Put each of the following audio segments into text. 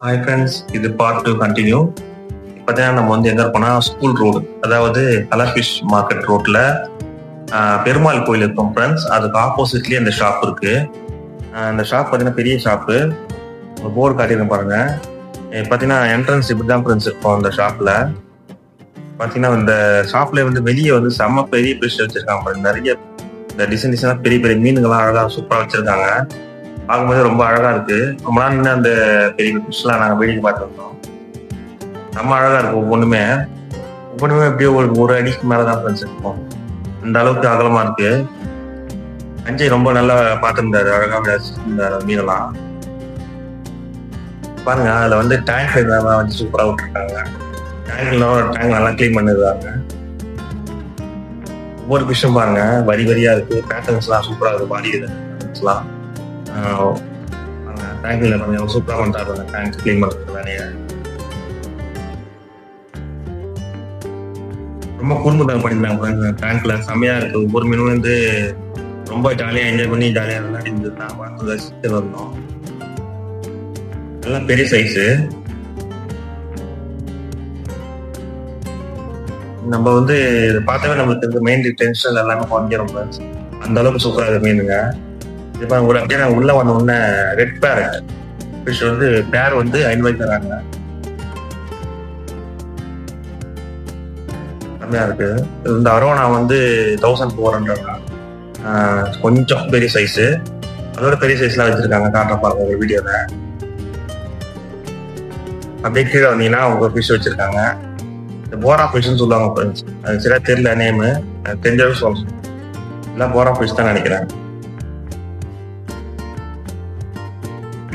Hi friends, இது part 2 continue. பார்த்தீங்கன்னா நம்ம வந்து எங்கே இருக்கோம்னா ஸ்கூல் ரோடு, அதாவது கலர் ஃபிஷ் மார்க்கெட் ரோட்டில் பெருமாள் கோயில் இருக்கும் ஃப்ரெண்ட்ஸ். அதுக்கு ஆப்போசிட்லேயே இந்த ஷாப் இருக்குது. இந்த ஷாப் பார்த்தீங்கன்னா பெரிய ஷாப்பு. ஒரு போர்டு காட்டியிருக்கேன் பாருங்கள். பார்த்தீங்கன்னா என்ட்ரன்ஸ் இப்படி தான் ஃப்ரெண்ட்ஸ் இருக்கும். அந்த ஷாப்பில் பார்த்தீங்கன்னா இந்த ஷாப்பில் வந்து வெளியே வந்து செம்ம பெரிய ஃபிஷ் வச்சுருக்காங்க. நிறைய இந்த டிசைனாக பெரிய பெரிய மீனுங்கள்லாம் அழகாக சூப்பராக வச்சுருக்காங்க. பார்க்கும்போது ரொம்ப அழகா இருக்கு. ரொம்ப நாள் முன்ன அந்த பெரிய ஃபிஷ்லாம் நாங்கள் வேடிக்கை பார்த்துருந்தோம். ரொம்ப அழகா இருக்கு. ஒவ்வொன்றுமே எப்படியோ ஒரு அடிக்கு மேலதான் ஃப்ரெண்ட்ஸ் இருக்கும். அந்த அளவுக்கு அகலமா இருக்கு. அஞ்சய் ரொம்ப நல்லா பார்த்துருந்தாரு, அழகா விளையாடிருந்தாரு மீனெல்லாம். பாருங்க, அதுல வந்து டேங்க் வந்து சூப்பரா விட்டுருக்காங்க. டேங்க் நல்லா கிளீன் பண்ணிருக்காங்க. ஒவ்வொரு ஃபிஷ்ஷும் பாருங்க வரி வரியா இருக்கு. பேட்டர்ன்ஸ் எல்லாம் சூப்பரா இருக்கு. பாடி எல்லாம் டேங்க்ல கொஞ்சம் சூப்பரா பண்ணிட்டாரு. டேங்க் கிளீன் பண்றது வேலையை ரொம்ப குறும்புதான் பண்ணிருந்தாங்க. டேங்க்ல செம்மையா இருக்கு. ஒவ்வொரு மீனும் வந்து ரொம்ப ஜாலியா என்ஜாய் பண்ணி ஜாலியா விளையாடி ரசித்து வந்தோம். எல்லாம் பெரிய சைஸு. நம்ம வந்து பார்த்தாவே நம்மளுக்கு இந்த மெயின் டென்ஷன் எல்லாமே குறைஞ்சிரும். அந்த அளவுக்கு சூப்பரா இருக்கு மீனுங்க. இப்போ அப்படியே நாங்கள் உள்ள வந்த உடனே ரெட் பேரட் ஃபிஷ் வந்து பேர் வந்து 5 தராங்க. கம்மியா இருக்கு. இந்த அரோனா வந்து 1400. கொஞ்சம் பெரிய சைஸு. அதோட பெரிய சைஸ்லாம் வச்சிருக்காங்க. காட்டுற பாருங்க ஒரு வீடியோல. அப்படியே கீழே வந்தீங்கன்னா அவங்க ஃபிஷ் வச்சிருக்காங்க. இந்த போரா ஃபிஷ்ன்னு சொல்லுவாங்க ஃப்ரெண்ட்ஸ். அது சரியா தெரியல நேமு. தெரிஞ்சவே சொல்லணும். இல்லை போரா ஃபிஷ் தான் நினைக்கிறேன்.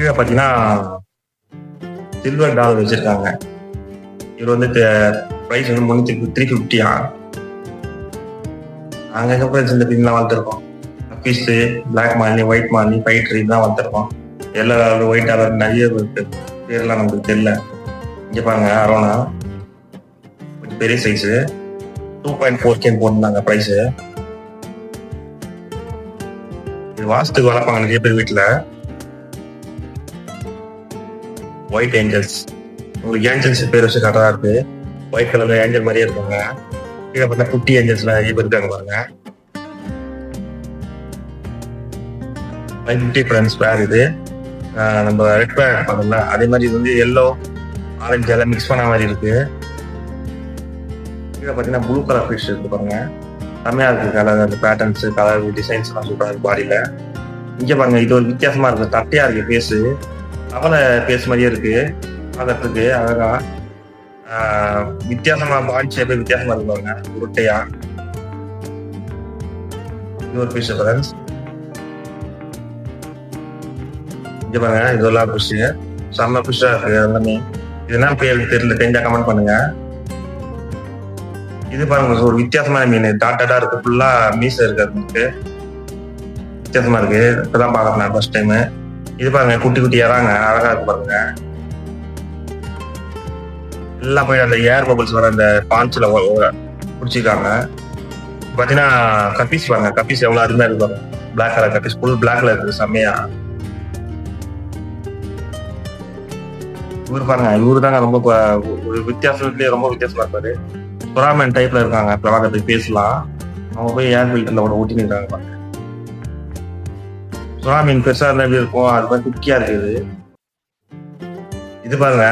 கீழே பார்த்தீங்கன்னா சில்வர் டாலர் வச்சிருக்காங்க. இது வந்து ப்ரைஸ் வந்து 350. அங்கே ஃப்ரெண்ட்ஸ் இந்த மீன்லாம் வளர்த்துருக்கோம். பீஸு, பிளாக் மாலி, ஒயிட் மாலி, ஃபைட்ரி தான் வளர்த்துருக்கோம். எல்லா ஒயிட் டாலர் நிறைய இருக்கு. பேர்லாம் நமக்கு தெரியல. இங்கே பாருங்க அரோனா கொஞ்சம் பெரிய சைஸு. 2.4K போட்டிருந்தாங்க ப்ரைஸு. இது வாசத்துக்கு வளர்ப்பாங்க நிறைய பேர் வீட்டில். White Angeles. உங்களுக்கு ஏஞ்சல்ஸ் பேர் வச்சு கரெக்டாக இருக்கு. ஒயிட் கலர்ல ஏஞ்சல் மாதிரியே இருக்காங்க. கீழே பார்த்தா குட்டி ஏஞ்சல்ஸ்ல நிறைய பேர் இருக்காங்க பாருங்க. 550 ஃப்ரெண்ட்ஸ் பேர் இது. நம்ம ரெட் பேர் பார்த்தோம்ல அதே மாதிரி இது வந்து எல்லோ ஆரஞ்சு எல்லாம் மிக்ஸ் பண்ண மாதிரி இருக்கு. கீழே பார்த்தீங்கன்னா ப்ளூ கலர் ஃபிஷ் இருக்கு பாருங்க. செம்மையா இருக்கு. கலர் அந்த பேட்டர்ன்ஸ் கலர் டிசைன்ஸ் எல்லாம் சூப்பராக இருக்கு பாடியில. இங்கே பாருங்க, இது ஒரு வித்தியாசமா இருக்கு. தட்டையா இருக்கு பேஸு. அவளை பேஸ் மாதிரியே இருக்கு பார்க்கறதுக்கு அழகா. வித்தியாசமா பாடி ஷேப் வித்தியாசமா இருக்கு பாருங்க, உருட்டையா. இது ஒரு ஃபிஷ் ஃப்ரெண்ட்ஸ். இங்க பாருங்க, இதெல்லாம் ஃபிஷ் செம்ம ஃபிஷ்ஷா இருக்கு எல்லாமே. இது என்ன பேர் தெரியல, தெரிஞ்சா கமெண்ட் பண்ணுங்க. இது பாருங்க ஒரு வித்தியாசமான மீன். டாட்டா இருக்கு, ஃபுல்லா மீச இருக்கு. அதுக்கு வித்தியாசமா இருக்கு. இப்பதான் பாக்குறேன் நான் ஃபர்ஸ்ட் டைம். இது பாருங்க குட்டி குட்டி இறாங்க, அழகா இருக்கு பாருங்க. எல்லாம் போய் அந்த ஏர் பபிள்ஸ் வர அந்த பாஞ்சில் பிடிச்சிருக்காங்க. பாத்தீங்கன்னா கப்பீஸ் பாருங்க. கப்பீஸ் எவ்வளவு அருமையா இருக்கு பாருங்க. பிளாக் கலர் கப்பீஸ், ஃபுல் பிளாக்ல இருக்கு செம்மையா. இவரு பாருங்க, இவரு தாங்க ரொம்ப ஒரு வித்தியாசத்துலயே ரொம்ப வித்தியாசமா இருப்பாரு. சுறாமன் டைப்ல இருக்காங்க. பார்க்கறதுக்கு பேசலாம். அவங்க போய் ஏர் ஃபில்டர்ல கூட ஊட்டி நிற்கிறாங்க பாருங்க. சுறா மீன் பெருசா இருந்தா எப்படி இருக்கும், அது மாதிரி குட்டியா இருக்குது. இது பாருங்க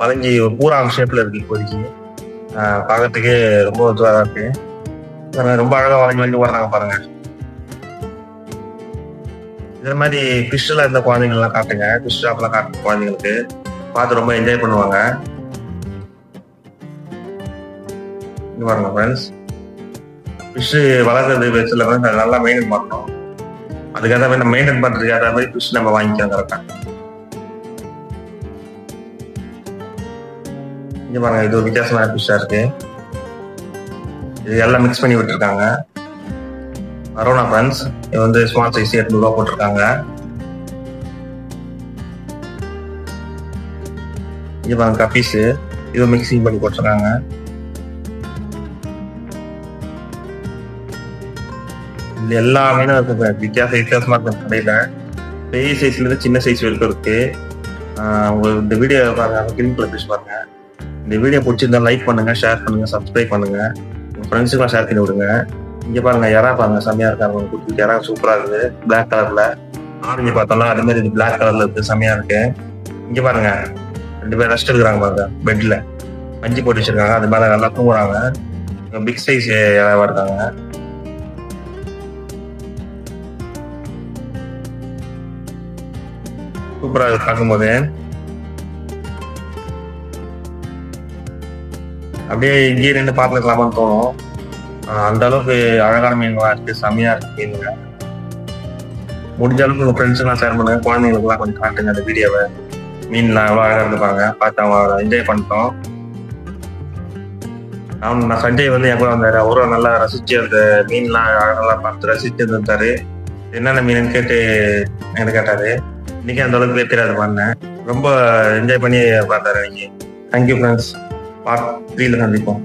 வளைஞ்சி பூராம் ஷேப்ல இருக்கு இப்போதைக்கு. பார்க்கறதுக்கு ரொம்ப இதுவா இருக்கு. ரொம்ப அழகா வளைஞ்சு ஓடுறாங்க பாருங்க. இதே மாதிரி ஃபிஷ்ல இருந்த குழந்தைங்க எல்லாம் காட்டுங்க. ஃபிஷ் ஷாப்லாம் காட்டுங்க குழந்தைங்களுக்கு. பார்த்து ரொம்ப என்ஜாய் பண்ணுவாங்க. இது பாருங்க ஃப்ரெண்ட்ஸ், ஃபிஷ் வளர்க்கறது வச்சுல நல்லா மெயின்டைன் பண்ணணும். அதுக்காக நம்ம மெயின்டைன் பண்றதுக்கு அதே மாதிரி ஃபிஷ் நம்ம வாங்கிக்கலாம் கரெக்டா. இங்க பாருங்க, இது ஒரு வித்தியாசமான ஃபிஷ்ஷா இருக்கு. இது எல்லாம் மிக்ஸ் பண்ணி விட்டுருக்காங்க. அரோனா ஃப்ரெண்ட்ஸ், இது வந்து ஸ்மால் சைஸ் 800 ரூபா போட்டிருக்காங்க. இங்க பாருங்க கப்பீஸ், இது மிக்சிங் பண்ணி போட்டிருக்காங்க. இது எல்லா மீனும் இருக்கு. வித்தியாசமா இருக்கு கடையில. பெரிய சைஸ்ல இருந்து சின்ன சைஸ் வரைக்கும் இருக்கு. உங்களுக்கு இந்த வீடியோ பாருங்க, கிரீன் கலர் ஃபிஷ் பாருங்க. இந்த வீடியோ பிடிச்சிருந்தா லைக் பண்ணுங்க, ஷேர் பண்ணுங்க, சப்ஸ்கிரைப் பண்ணுங்க, உங்க ஃப்ரெண்ட்ஸுக்கெல்லாம் ஷேர் பண்ணி விடுங்க. இங்க பாருங்க எறா பாருங்க, செம்மையா இருக்காங்க. குட்டி எறா சூப்பரா இருக்குது, பிளாக் கலர்ல. ஆரஞ்சு பார்த்தோம்னா அது மாதிரி இது பிளாக் கலர்ல இருக்கு, செம்மையா இருக்கு. இங்க பாருங்க 2 பேர் ரெஸ்ட் எடுக்கிறாங்க பாருங்க, பெட்ல மஞ்சி போட்டு வச்சிருக்காங்க. அது மேல நல்லா தூங்குறாங்க. பிக் சைஸ் எறாவா இருக்காங்க. சூப்பரா இருக்கு பார்க்கும்போது. அப்படியே இங்கேயே நின்று பார்த்துக்கலாமான்னு தோணும். அந்த அளவுக்கு அழகான மீன்களா இருக்கு, செம்மையா இருக்கு மீனுங்க. முடிஞ்ச அளவுக்கு உங்க ஃப்ரெண்ட்ஸுக்கெல்லாம் ஷேர் பண்ணுங்க, குழந்தைங்களுக்குலாம் கொஞ்சம் காட்டுங்க அந்த வீடியோவை. மீன்லாம் எவ்வளோ அழகா இருந்துப்பாங்க, பார்த்து அவங்க என்ஜாய் பண்ணிட்டோம். நான் சஞ்சய் வந்து என் கூட வந்தாரு. அவரும் நல்லா ரசிச்சு அந்த மீன்லாம் நல்லா பார்த்து ரசிச்சு இருந்தாரு. என்னென்ன மீன் கேட்டு எனக்கு கேட்டாரு. இன்னைக்கு அந்த அளவுக்கு தெரியாது பண்ணேன். ரொம்ப என்ஜாய் பண்ணி பார்த்தாரு இன்னைக்கு. Thank you friends. பார்ட் 3ல சந்திப்போம்.